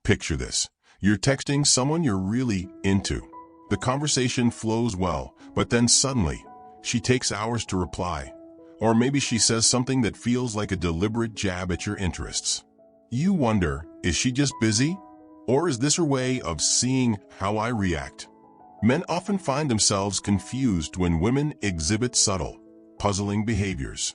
Picture this. You're texting someone you're really into. The conversation flows well, but then suddenly, she takes hours to reply. Or maybe she says something that feels like a deliberate jab at your interests. You wonder, is she just busy? Or is this her way of seeing how I react? Men often find themselves confused when women exhibit subtle, puzzling behaviors.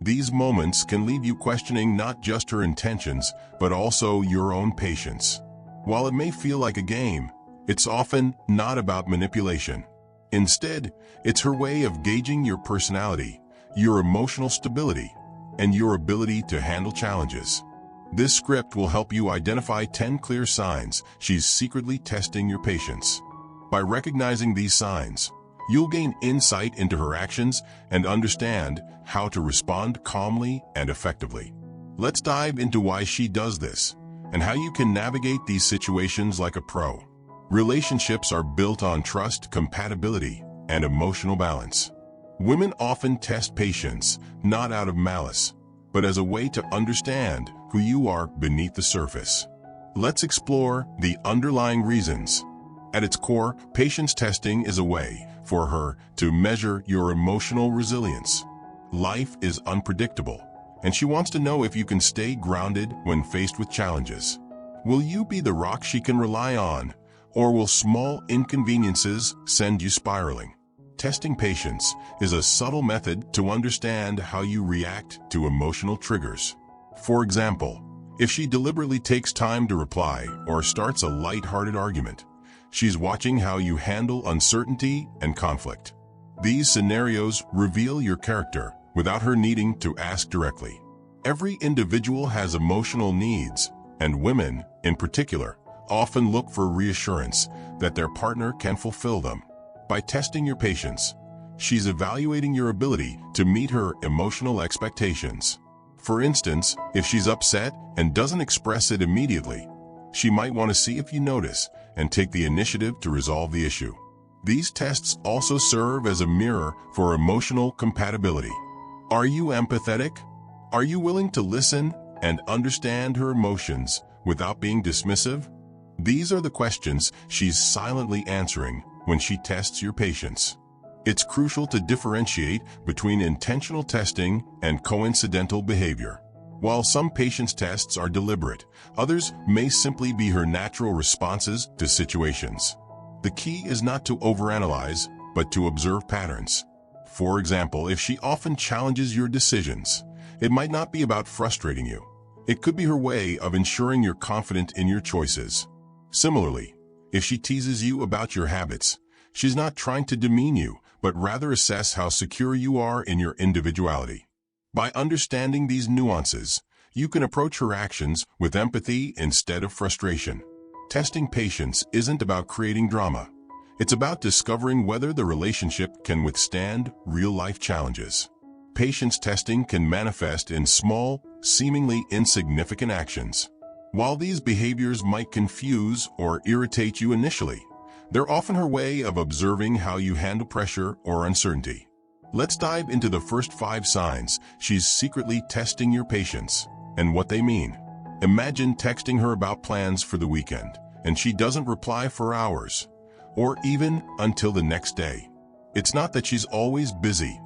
These moments can leave you questioning not just her intentions, but also your own patience. While it may feel like a game, it's often not about manipulation. Instead, it's her way of gauging your personality, your emotional stability, and your ability to handle challenges. This script will help you identify 10 clear signs she's secretly testing your patience. By recognizing these signs, you'll gain insight into her actions and understand how to respond calmly and effectively. Let's dive into why she does this and how you can navigate these situations like a pro. Relationships are built on trust, compatibility, and emotional balance. Women often test patience not out of malice, but as a way to understand who you are beneath the surface. Let's explore the underlying reasons. At its core, patience testing is a way for her to measure your emotional resilience. Life is unpredictable, and she wants to know if you can stay grounded when faced with challenges. Will you be the rock she can rely on, or will small inconveniences send you spiraling? Testing patience is a subtle method to understand how you react to emotional triggers. For example, if she deliberately takes time to reply or starts a light-hearted argument, she's watching how you handle uncertainty and conflict. These scenarios reveal your character without her needing to ask directly. Every individual has emotional needs, and women, in particular, often look for reassurance that their partner can fulfill them. By testing your patience, she's evaluating your ability to meet her emotional expectations. For instance, if she's upset and doesn't express it immediately, she might want to see if you notice and take the initiative to resolve the issue. These tests also serve as a mirror for emotional compatibility. Are you empathetic? Are you willing to listen and understand her emotions without being dismissive? These are the questions she's silently answering when she tests your patience. It's crucial to differentiate between intentional testing and coincidental behavior. While some patience tests are deliberate, others may simply be her natural responses to situations. The key is not to overanalyze, but to observe patterns. For example, if she often challenges your decisions, it might not be about frustrating you. It could be her way of ensuring you're confident in your choices. Similarly, if she teases you about your habits, she's not trying to demean you, but rather assess how secure you are in your individuality. By understanding these nuances, you can approach her actions with empathy instead of frustration. Testing patience isn't about creating drama. It's about discovering whether the relationship can withstand real-life challenges. Patience testing can manifest in small, seemingly insignificant actions. While these behaviors might confuse or irritate you initially, they're often her way of observing how you handle pressure or uncertainty. Let's dive into the first 5 signs she's secretly testing your patience and what they mean. Imagine texting her about plans for the weekend, and she doesn't reply for hours, or even until the next day. It's not that she's always busy.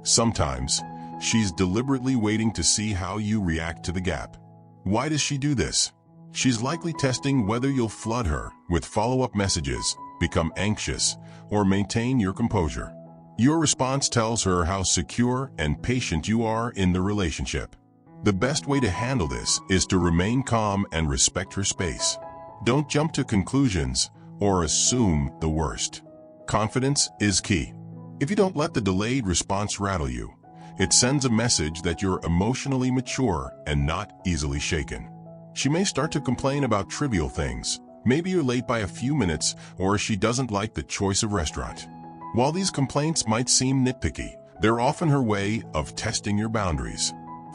Sometimes, she's deliberately waiting to see how you react to the gap. Why does she do this? She's likely testing whether you'll flood her with follow-up messages, become anxious, or maintain your composure. Your response tells her how secure and patient you are in the relationship. The best way to handle this is to remain calm and respect her space. Don't jump to conclusions or assume the worst. Confidence is key. If you don't let the delayed response rattle you, it sends a message that you're emotionally mature and not easily shaken. She may start to complain about trivial things. Maybe you're late by a few minutes, or she doesn't like the choice of restaurant. While these complaints might seem nitpicky, they're often her way of testing your boundaries.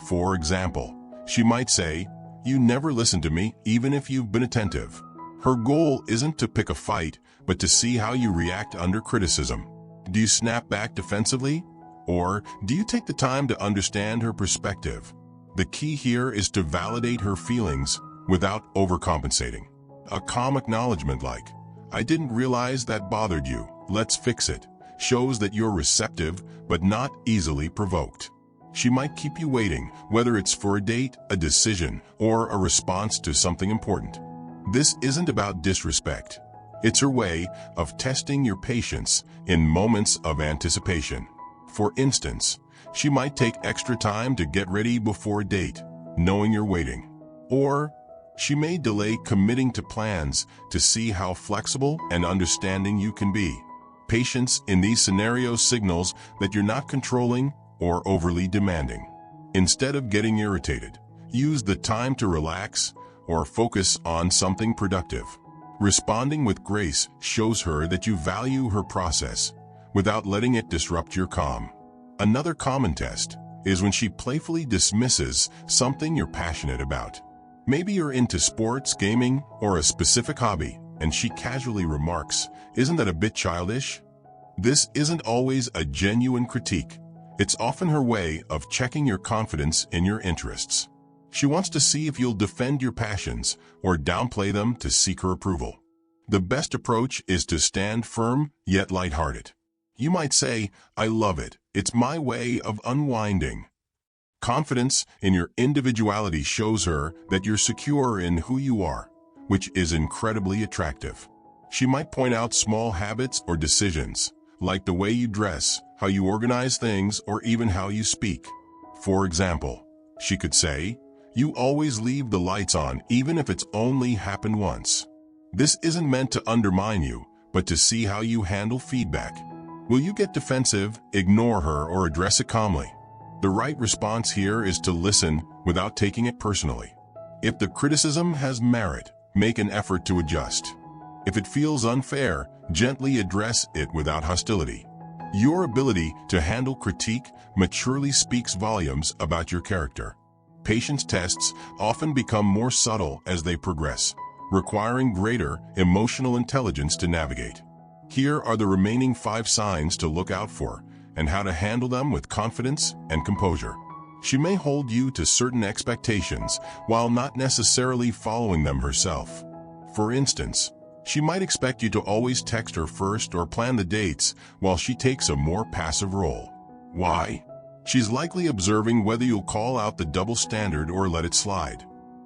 For example, she might say, "You never listen to me, even if you've been attentive." Her goal isn't to pick a fight, but to see how you react under criticism. Do you snap back defensively? Or do you take the time to understand her perspective? The key here is to validate her feelings without overcompensating. A calm acknowledgement like, "I didn't realize that bothered you, let's fix it," shows that you're receptive but not easily provoked. She might keep you waiting, whether it's for a date, a decision, or a response to something important. This isn't about disrespect. It's her way of testing your patience in moments of anticipation. For instance, she might take extra time to get ready before a date, knowing you're waiting. Or she may delay committing to plans to see how flexible and understanding you can be. Patience in these scenarios signals that you're not controlling or overly demanding. Instead of getting irritated, use the time to relax or focus on something productive. Responding with grace shows her that you value her process without letting it disrupt your calm. Another common test is when she playfully dismisses something you're passionate about. Maybe you're into sports, gaming, or a specific hobby, and she casually remarks, "Isn't that a bit childish?" This isn't always a genuine critique. It's often her way of checking your confidence in your interests. She wants to see if you'll defend your passions or downplay them to seek her approval. The best approach is to stand firm yet lighthearted. You might say, "I love it. It's my way of unwinding." Confidence in your individuality shows her that you're secure in who you are, which is incredibly attractive. She might point out small habits or decisions, like the way you dress, how you organize things, or even how you speak. For example, she could say, "You always leave the lights on even if it's only happened once." This isn't meant to undermine you, but to see how you handle feedback. Will you get defensive, ignore her, or address it calmly? The right response here is to listen without taking it personally. If the criticism has merit, make an effort to adjust. If it feels unfair, gently address it without hostility. Your ability to handle critique maturely speaks volumes about your character. Patience tests often become more subtle as they progress, requiring greater emotional intelligence to navigate. Here are the remaining 5 signs to look out for and how to handle them with confidence and composure. She may hold you to certain expectations while not necessarily following them herself. For instance, she might expect you to always text her first or plan the dates while she takes a more passive role. Why? She's likely observing whether you'll call out the double standard or let it slide.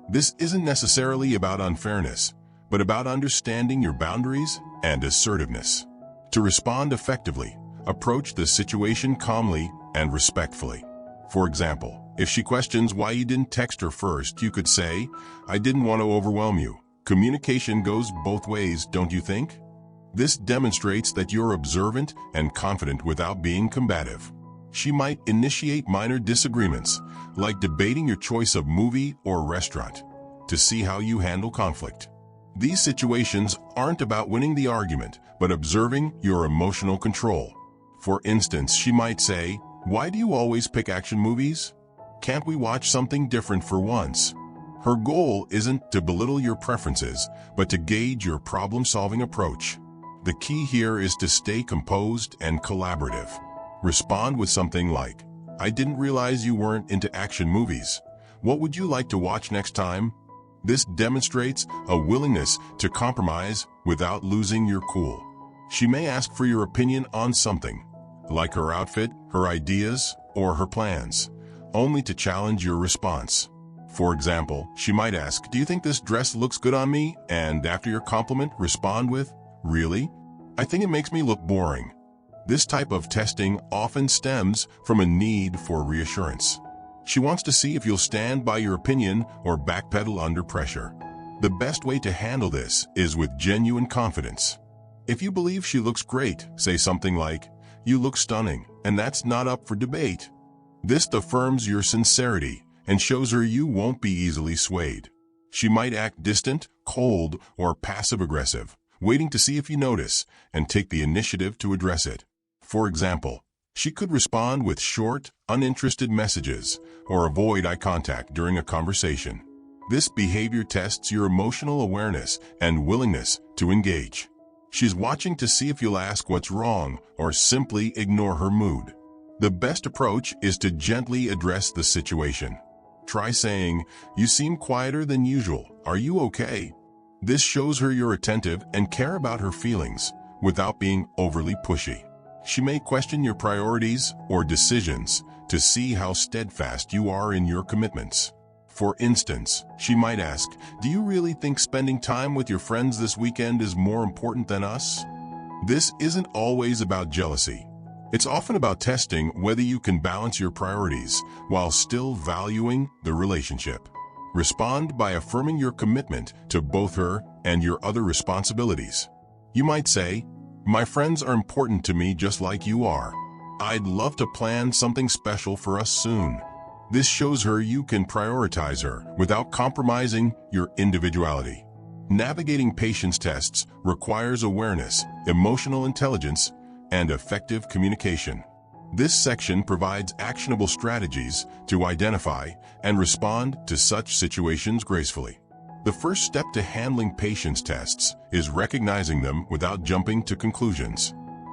This isn't necessarily about unfairness, but about understanding your boundaries and assertiveness. To respond effectively, approach the situation calmly and respectfully. For example, if she questions why you didn't text her first, you could say, "I didn't want to overwhelm you. Communication goes both ways, don't you think?" This demonstrates that you're observant and confident without being combative. She might initiate minor disagreements, like debating your choice of movie or restaurant, to see how you handle conflict. These situations aren't about winning the argument, but observing your emotional control. For instance, she might say, "Why do you always pick action movies? Can't we watch something different for once?" Her goal isn't to belittle your preferences, but to gauge your problem-solving approach. The key here is to stay composed and collaborative. Respond with something like, "I didn't realize you weren't into action movies. What would you like to watch next time?" This demonstrates a willingness to compromise without losing your cool. She may ask for your opinion on something, like her outfit, her ideas, or her plans, only to challenge your response. For example, she might ask, "Do you think this dress looks good on me?" And after your compliment, respond with, "Really? I think it makes me look boring." This type of testing often stems from a need for reassurance. She wants to see if you'll stand by your opinion or backpedal under pressure. The best way to handle this is with genuine confidence. If you believe she looks great, say something like, "You look stunning, and that's not up for debate." This affirms your sincerity and shows her you won't be easily swayed. She might act distant, cold, or passive-aggressive, waiting to see if you notice and take the initiative to address it. For example, she could respond with short, uninterested messages or avoid eye contact during a conversation. This behavior tests your emotional awareness and willingness to engage. She's watching to see if you'll ask what's wrong or simply ignore her mood. The best approach is to gently address the situation. Try saying, "You seem quieter than usual. Are you okay?" This shows her you're attentive and care about her feelings without being overly pushy. She may question your priorities or decisions to see how steadfast you are in your commitments. For instance, she might ask, "Do you really think spending time with your friends this weekend is more important than us?" This isn't always about jealousy. It's often about testing whether you can balance your priorities while still valuing the relationship. Respond by affirming your commitment to both her and your other responsibilities. You might say, "My friends are important to me just like you are. I'd love to plan something special for us soon." This shows her you can prioritize her without compromising your individuality. Navigating patience tests requires awareness, emotional intelligence, and effective communication. This section provides actionable strategies to identify and respond to such situations gracefully. The first step to handling patience tests is recognizing them without jumping to conclusions.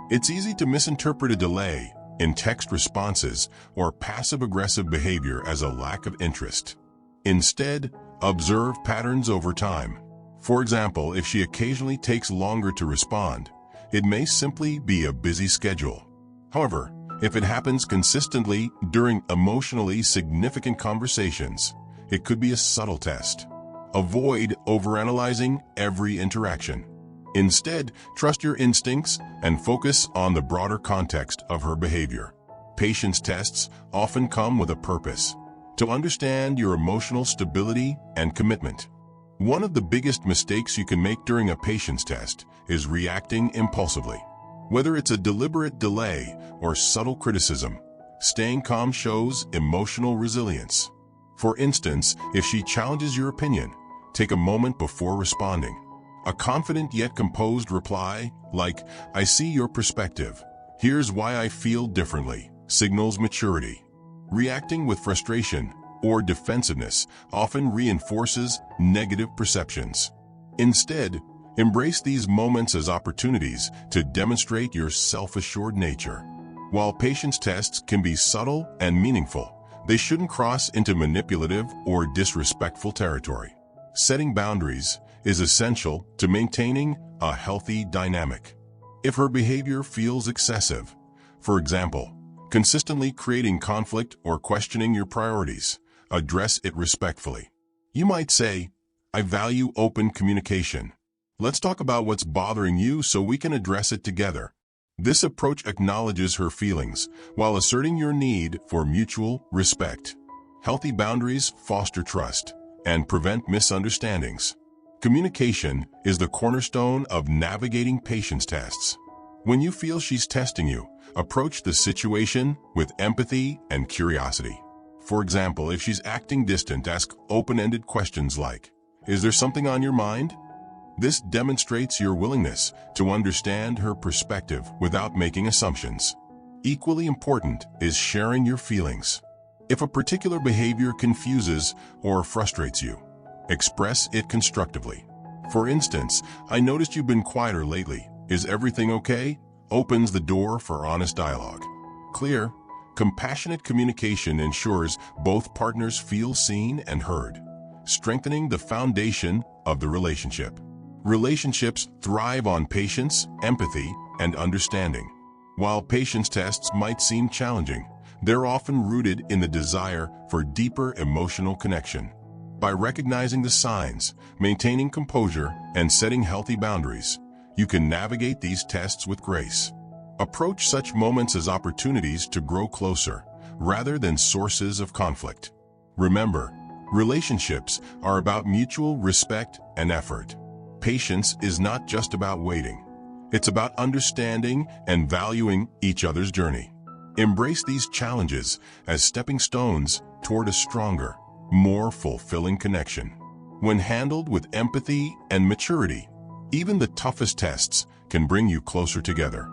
It's easy to misinterpret a delay in text responses or passive-aggressive behavior as a lack of interest. Instead, observe patterns over time. For example, if she occasionally takes longer to respond, it may simply be a busy schedule. However, if it happens consistently during emotionally significant conversations, it could be a subtle test. Avoid overanalyzing every interaction. Instead, trust your instincts and focus on the broader context of her behavior. Patience tests often come with a purpose: to understand your emotional stability and commitment. One of the biggest mistakes you can make during a patience test is reacting impulsively. Whether it's a deliberate delay or subtle criticism, staying calm shows emotional resilience. For instance, if she challenges your opinion, take a moment before responding. A confident yet composed reply, like, "I see your perspective. Here's why I feel differently," signals maturity. Reacting with frustration or defensiveness often reinforces negative perceptions. Instead, embrace these moments as opportunities to demonstrate your self-assured nature. While patience tests can be subtle and meaningful, they shouldn't cross into manipulative or disrespectful territory. Setting boundaries is essential to maintaining a healthy dynamic. If her behavior feels excessive, for example, consistently creating conflict or questioning your priorities, address it respectfully. You might say, "I value open communication. Let's talk about what's bothering you so we can address it together." This approach acknowledges her feelings while asserting your need for mutual respect. Healthy boundaries foster trust and prevent misunderstandings. Communication is the cornerstone of navigating patience tests. When you feel she's testing you, approach the situation with empathy and curiosity. For example, if she's acting distant, ask open-ended questions like, "Is there something on your mind?" This demonstrates your willingness to understand her perspective without making assumptions. Equally important is sharing your feelings. If a particular behavior confuses or frustrates you, express it constructively. For instance, "I noticed you've been quieter lately. Is everything okay?" opens the door for honest dialogue. Clear, compassionate communication ensures both partners feel seen and heard, strengthening the foundation of the relationship. Relationships thrive on patience, empathy, and understanding. While patience tests might seem challenging, they're often rooted in the desire for deeper emotional connection. By recognizing the signs, maintaining composure, and setting healthy boundaries, you can navigate these tests with grace. Approach such moments as opportunities to grow closer, rather than sources of conflict. Remember, relationships are about mutual respect and effort. Patience is not just about waiting. It's about understanding and valuing each other's journey. Embrace these challenges as stepping stones toward a stronger, more fulfilling connection. When handled with empathy and maturity, even the toughest tests can bring you closer together.